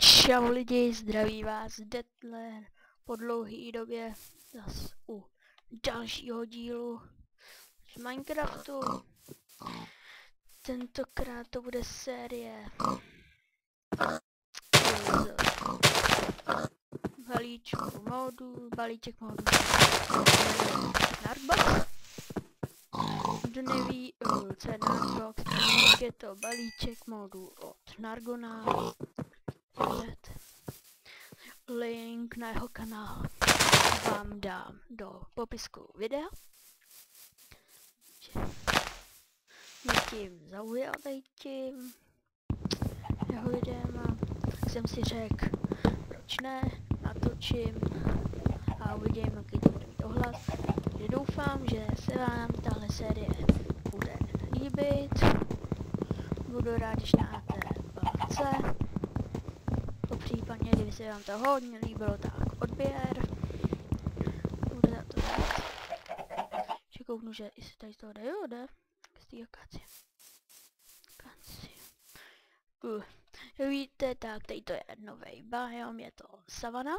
Čau lidi, zdraví vás Dettler po dlouhé době zas u dalšího dílu z Minecraftu. Tentokrát to bude série z balíček modů Narbox. Kdo neví, co je Narbox, tak je to balíček modů od Nargona. Link na jeho kanál vám dám do popisku videa. Mě tím zaujal tím jeho videem, tak jsem si řekl, proč ne, natočím a uvidím, jaký to bude mít ohlas. Takže doufám, že se vám tahle série bude líbit. Budu rád, když dáte palce. Popřípadně, kdyby se vám to hodně líbilo, tak odběr. Bude za to rád. Že kouknu, že jestli tady z toho jde. Z té akacie. Jak víte, tak tady to je nový biom, je to savana.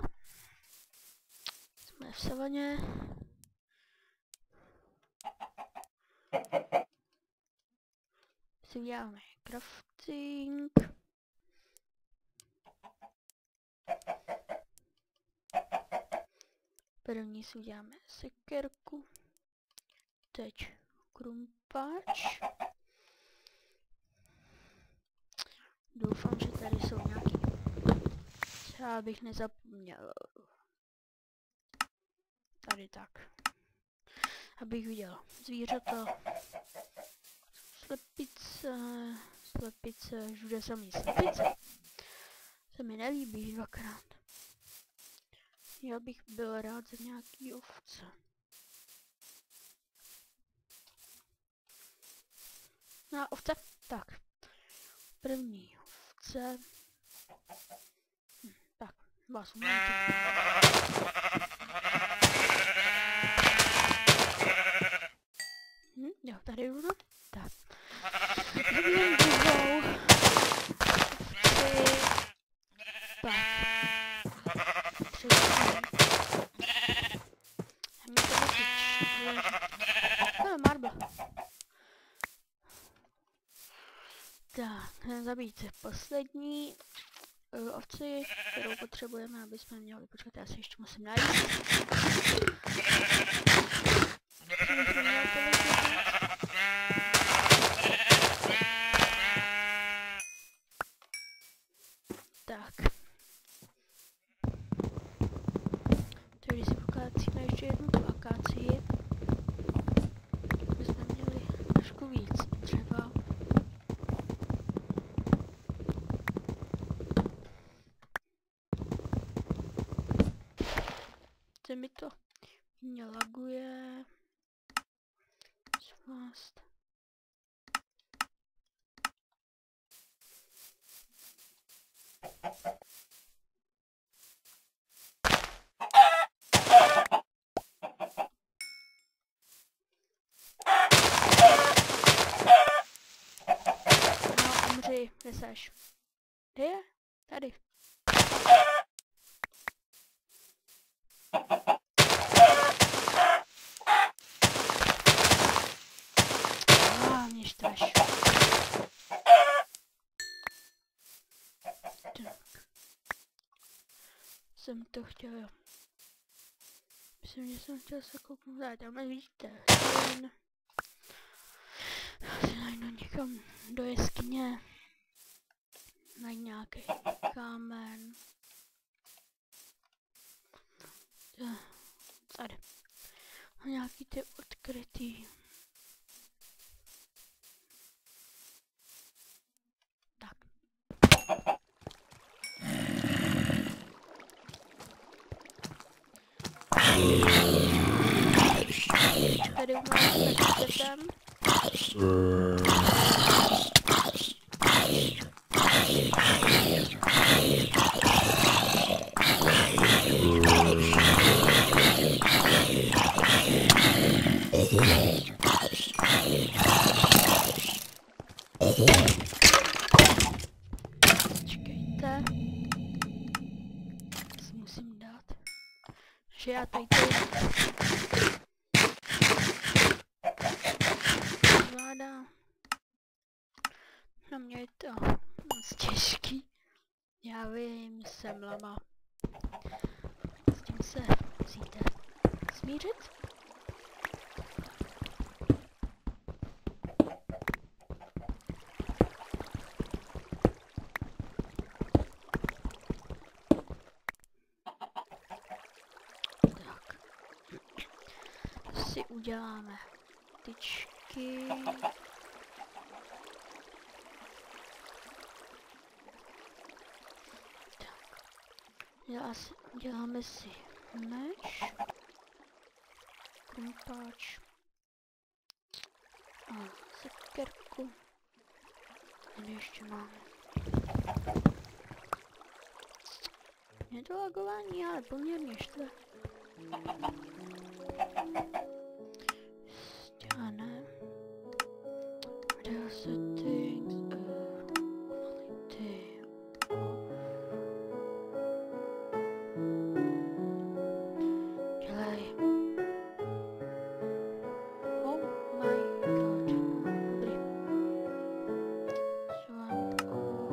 Jsme v savaně. Si uděláme crafting. První si uděláme sekerku. Teď krumpáč. Doufám, že tady jsou nějaký. Třeba bych nezapomněl. Tady tak. Abych viděl zvířata. Slepice, všude samý slepice. Se mi nelíbí dvakrát. Já bych byl rád za nějaký ovce. No, ovce? Tak. První ovce. Tak, vás umíte. Jo, tady budu. Tak. První druhou. Ovci. Tak. Tak, zabít poslední ovci, kterou potřebujeme, aby jsme měli. Počkejte, já si ještě musím najít. Tak. Tady si pokácíme ještě jednu tu akácii. Aby jsme měli trošku víc třeba. Se mi to mě laguje. Svast. No, umři, kde seš? Kde je? Tady. Mě štveš. Tak. Jsem to chtěl. Myslím, že jsem chtěl se kouknout. Ale tam vidíte. Si najdu někam do jeskyně. Najdu nějaký kámen. Tady. A nějaký ty odkrytý. Tak. Tady u nás tam. Počkejte. že já tady to zvládám. Na mě je to moc těžký. Já vím, jsem lama. S tím se musíte smířit. Si uděláme tyčky. Tak. Děláme si meč. Krumpáč. A sekerku. Tady ještě máme. Je to lagování, ale poměrně štve. Stěné. Video settings. Quality. Dělej. Oh my god. Dobrý. Swap off.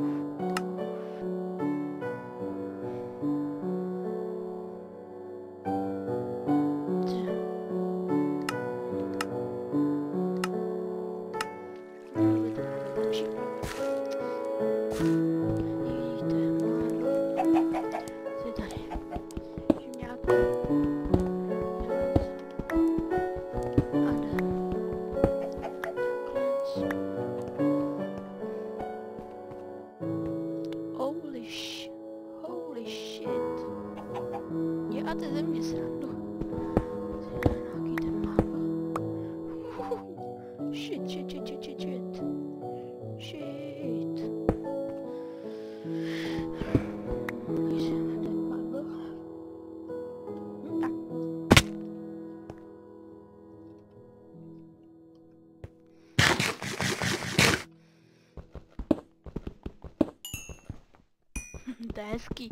Holy shit. Děláte ze mě srandu. Nějaký ten marble. Shit. Ten marble. To je hezký.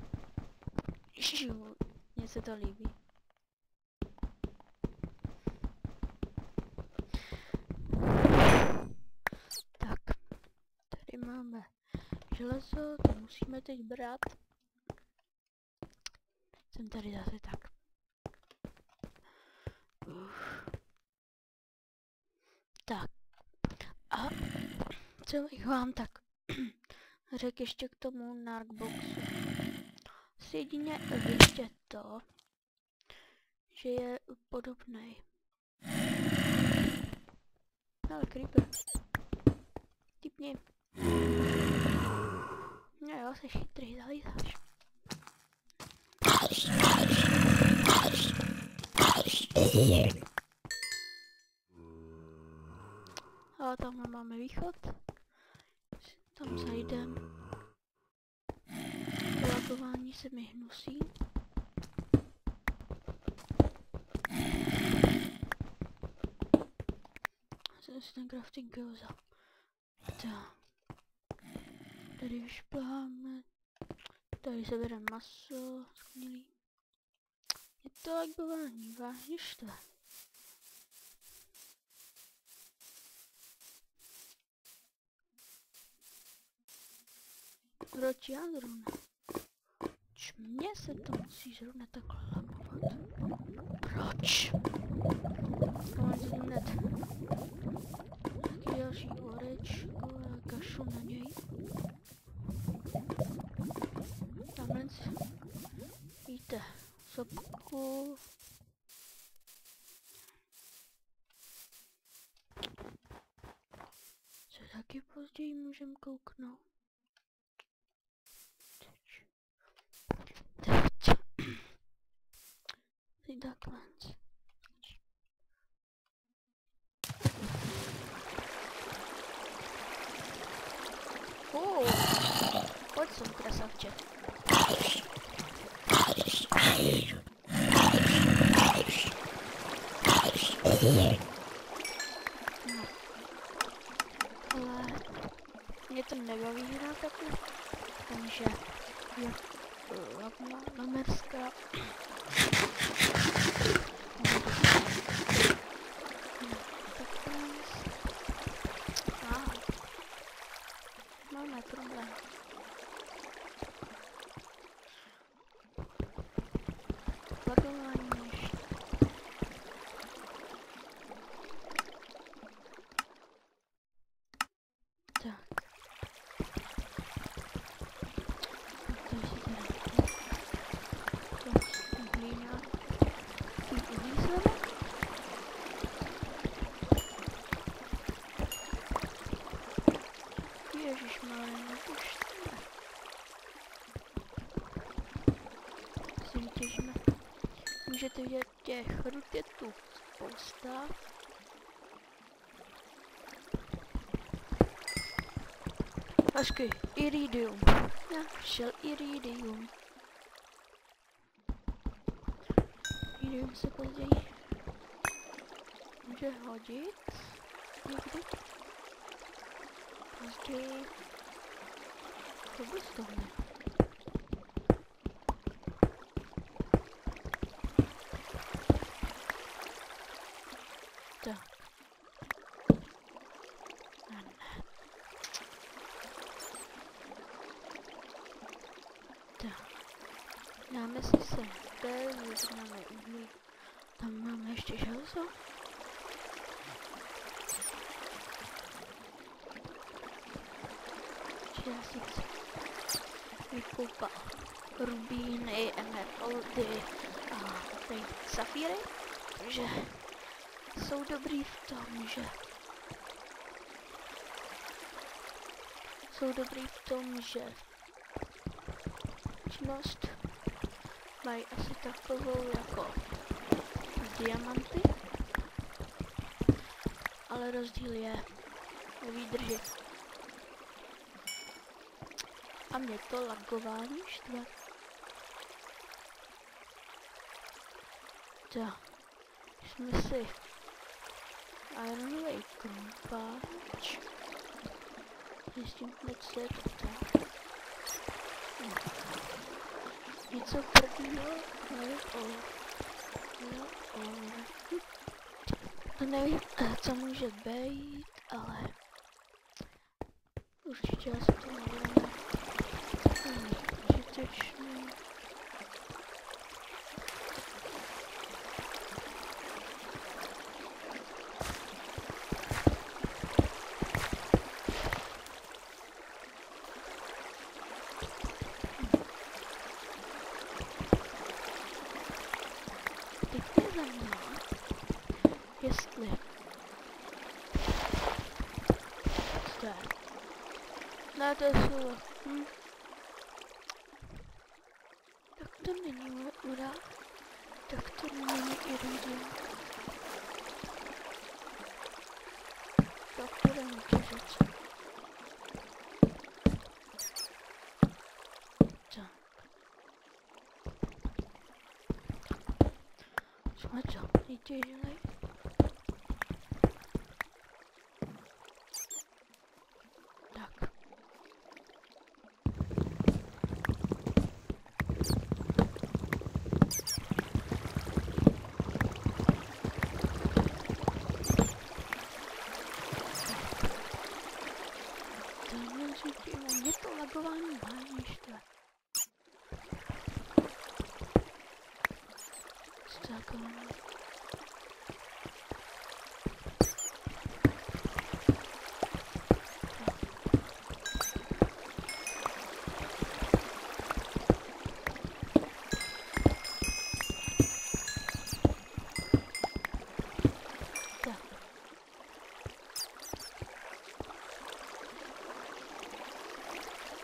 Mně se to líbí. Tak, tady máme železo, to musíme teď brát. Jsem tady zase tak. Tak. A co bych vám tak řekl ještě k tomu Narkboxu. Jedině víte to, že je podobnej. Ale creeper. Tipni. No jo, jsi chytrý, zalízáš. A tam máme východ. Tam zajdem. Lagování se mi hnusí. Jsem si ten crafting vzal. Tak. Tady vyšplháme. Tady sebereme maso. Skvělý. Je to lagování, vážně štve. Proč já zrovna? Mně se to musí zrovna takhle lagovat. Proč? Mám si hned taky další orečko a kašu na něj. Tamhle víte, sopku. Co taky později můžem kouknout. Takhle. Pojď sem, krasavče. No. Ale mě to nebaví hrát takhle, takže je lamerská. Máme problém. Lagování ještě. Tak. Tady si teda to uhlíná. Uhlízeme. Ježišmarja, nepuštěme. Si vytěžíme. Můžete vidět těch rud je tu spousta. Ažky, iridium. Já šel iridium. Iridium se později může hodit. Někdy. Později. Cobblestone. Tak. A ne. Tak. Dáme si sem bez, máme uhlí. Tam máme ještě železo. Já si chci vykoupat rubíny, emeraldy a ty safíry, že jsou dobrý v tom, že činnost mají asi takovou jako diamanty, ale rozdíl je ve výdrži. A mě to lagování štve. Tak, jsme si Ironway krumpáč. Zjistím hned, co je to tak. Něco prvního, to nevím, co může být, ale určitě asi to nebudeme užitečný. Teď mě zajímá, jestli ne, to je slovo. Tak to není ura. Tak to není iridium. Tak to není těžec. Tak. Jsme co? Vytěžili? Tak. Mě to lagování vážně štve. Stakování.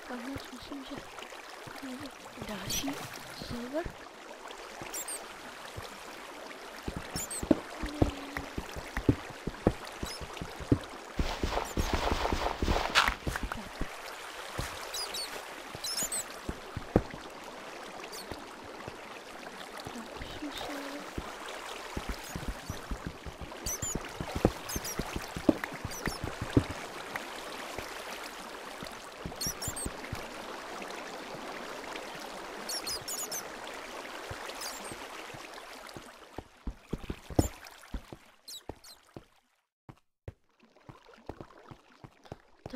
Hned myslím, že další server.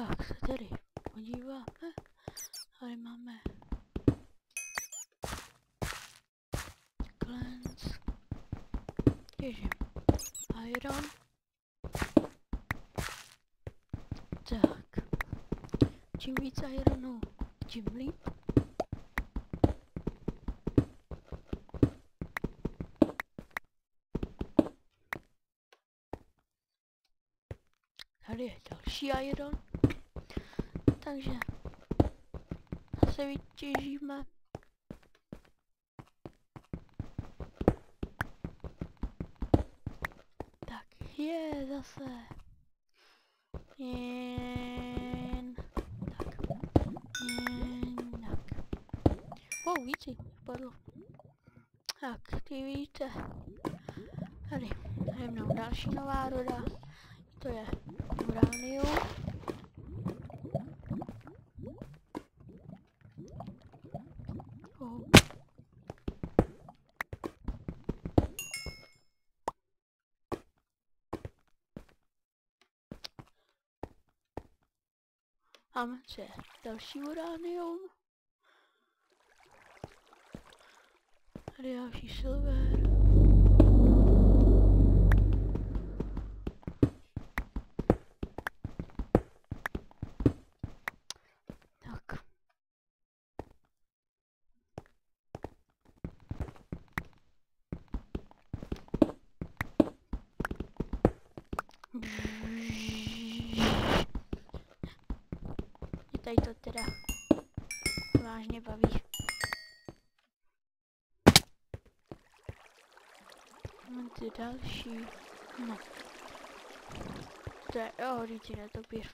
Tak se tady podíváme. Tady máme Cleanse. Těžím Iron. Tak. Čím víc Ironu, tím líp. Tady je další Iron. Takže zase vytěžíme. Tak je zase. Jen tak. Wow, víc jich padlo. Tak, ty víte. Tady je mnou další nová roda. To je uranium. Oh. Máme se další uranium. Tady další silver. Tak. Mě tady to teda vážně baví. Mám ty další. No. To je, jo, říci netopír.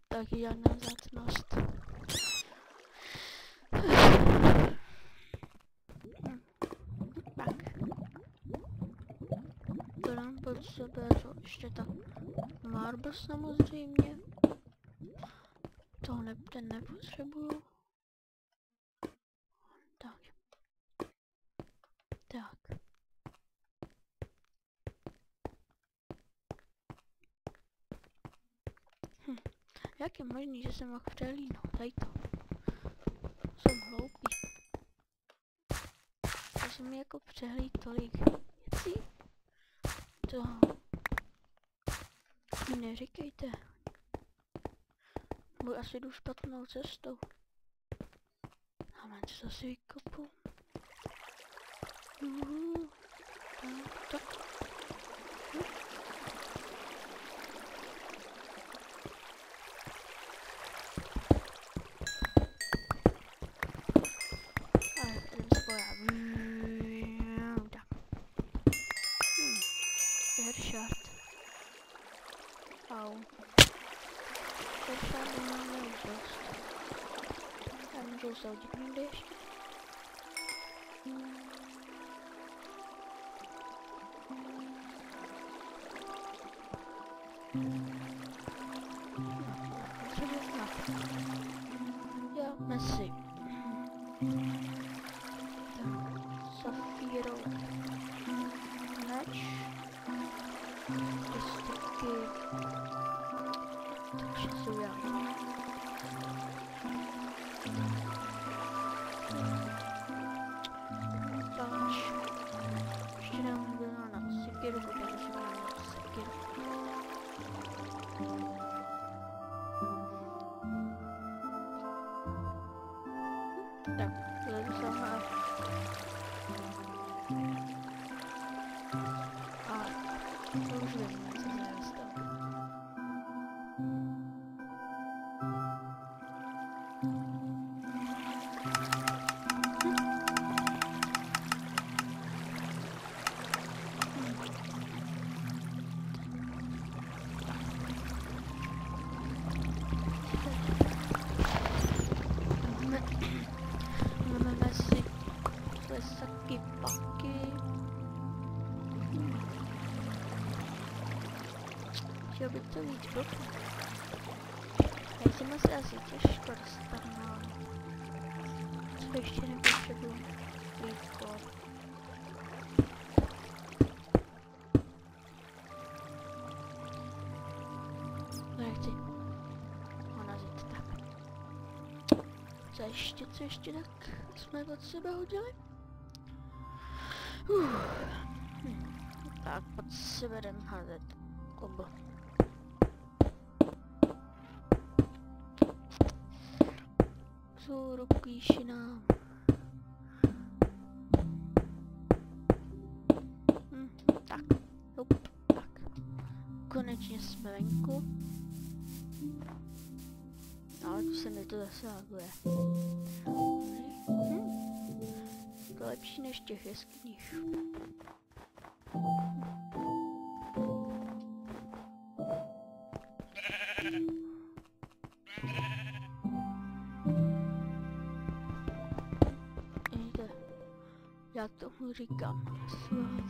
Taky žádná vzácnost. Tak. To dám pod sebe, co ještě tak. Marble samozřejmě. To ten nepotřebuju. Tak. Tak. Jak je možný, že jsem mohl přelínout? Tady to. Jsem hloupý. Já jsem jako přehlíd tolik věcí. To mi neříkejte. Můj asi jdu špatnou cestou. A mám se zase vykopu. Tak. Headshot. Au. Headshot nemám dost. Já můžu se hodit někde ještě. Jo, Messi. Tak, Safiro. Meč. Dostiky. Takže si udělám. Pač. Ještě dám na sekiru, protože si dám na sekiru. Tak, lezu sama. A to už vím, co se nestalo. Máme si lesaky, paky. Chtěl bych to víc bloků. Já jsem asi těžko dostanu. Co ještě nepotřebuji? Lípko. Nechci. Ještě co ještě tak jsme od sebe hodili? Tak pod sebe jdem házet kombo. Co rukujíši nám. Tak, tak. Konečně jsme venku. Ale tu se mi to zasahuje. To je lepší než těch jeskyních. Já tomu říkám asfalt.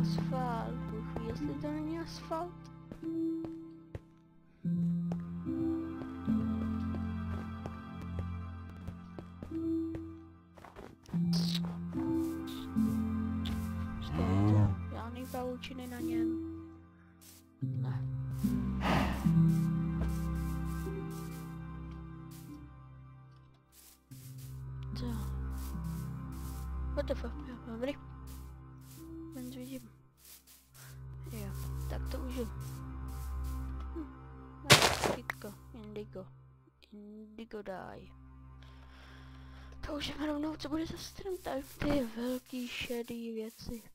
Asfalt, Bůh ví, jestli to není asfalt. Žádný pavučiny na něm. Ne. Co? What the fuck? Jo, dobrý. Jen vidím. Jo, tak to užiju. Kitko, indigo. Indigo die. To už je rovnou, co bude za strom, tak ty velký šedý věci.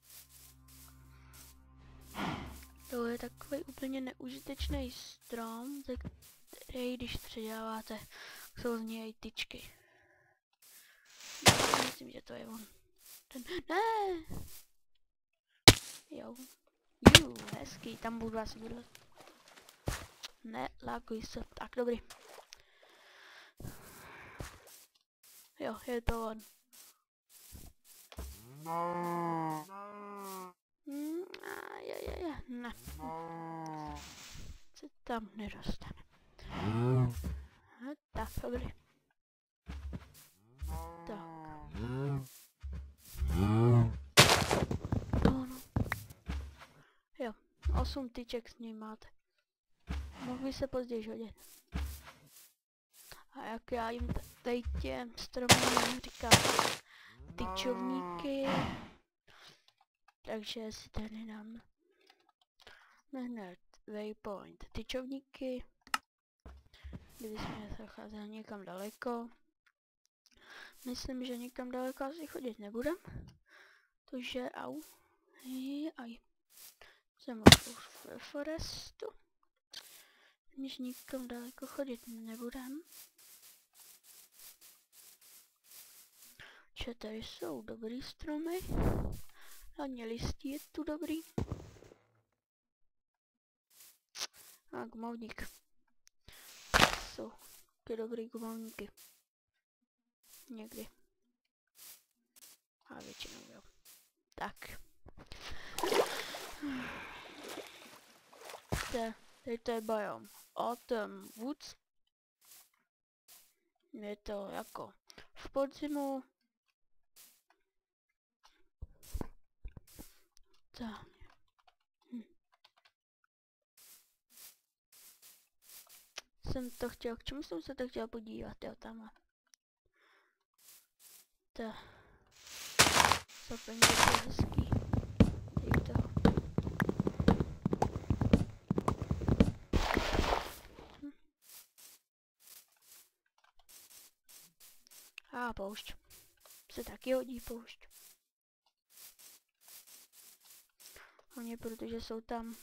To je takový úplně neužitečný strom, ze který když předěláváte, jsou z něj tyčky. Myslím, že to je on. Ten, ne! Jo. Hezký, tam budu asi bydlet. Ne, lákuj se, tak dobrý. Jo, je to on. Ne. Se tam nedostane. Tak, dobrý. Tak. No. Jo, 8 tyček s ním máte. Mohl by se později hodit. A jak já jim tady těm stromům říkám tyčovníky, takže si tady dám hned waypoint tyčovníky, kdyby jsme zacházeli někam daleko. Myslím, že někam daleko asi chodit nebudem, takže au. Aj. Jsem už ve forestu. Když nikam daleko chodit nebudem. Že tady jsou dobrý stromy. Hlavně listí je tu dobrý. A gumovník. Jsou ty dobrý gumovníky. Někdy. A většinou jo. Tak. Tady to je biom Autumn Woods. Je to jako v podzimu. Tak. Jsem to chtěl, k čemu jsem se to chtěl podívat, jo, tamhle. Tak. Zaplně to je hezký. Tady to. A poušť. Se taky hodí poušť. Hlavně protože jsou tam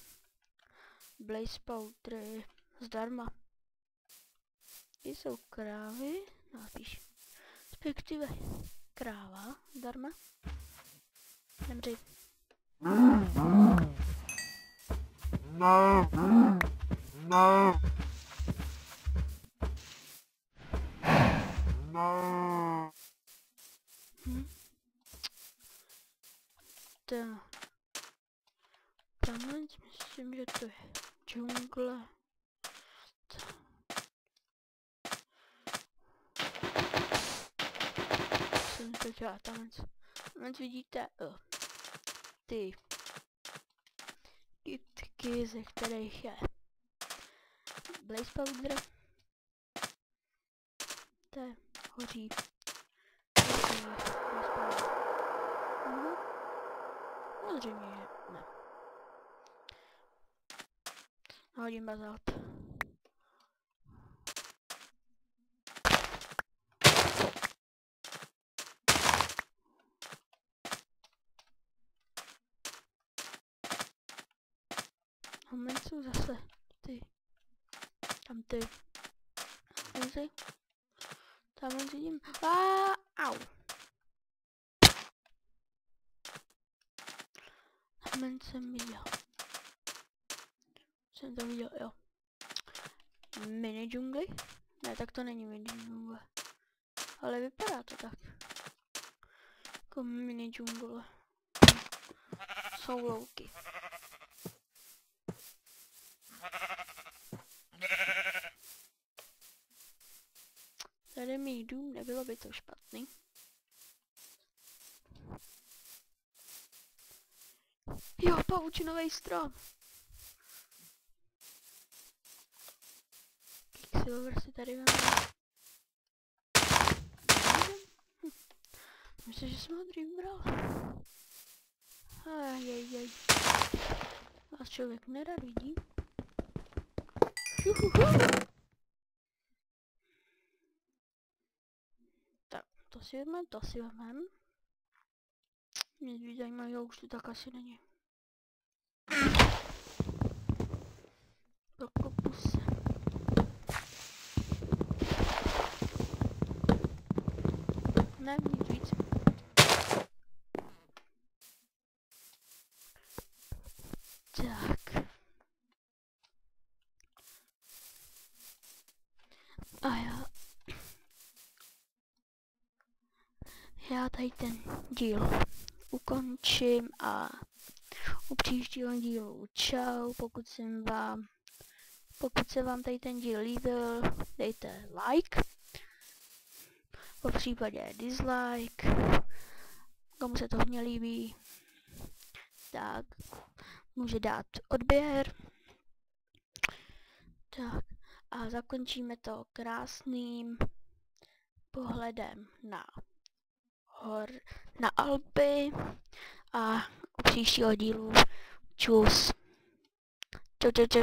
blaze powdery zdarma. Jsou krávy, napíš. Respektive kráva zdarma. Nemři. Tamhle myslím, že to je džungle. Jsem to chtěla tamhle. Vidíte ty kytky, ze kterých je blaze powder. To je Hoří. No zřejmě, že ne. Hodím bazalt. Moment jsou zase ty. Tam ty. Můžu? Tam vidím. Au. Moment jsem viděl. Jsem to viděl, jo. Mini džungli? Ne, tak to není mini džungle. Ale vypadá to tak. Jako mini džungle. Jsou louky. Tady mý dům, nebylo by to špatný. Jo, pavučinový strom. Silver si tady máme. Myslím, že jsem ho dřív bral. Ajajaj. Vás člověk nerad vidí. Tak, to si vezmeme, Nic víc zajímavého už to tak asi není. Prokopu se. Ne, nic víc. Tak. A já tady ten díl ukončím a u příštího dílu čau, pokud se vám tady ten díl líbil, dejte like, po případě dislike, komu se to hodně líbí, tak může dát odběr, tak a zakončíme to krásným pohledem na Alpy a u příštího dílu čus. Čau.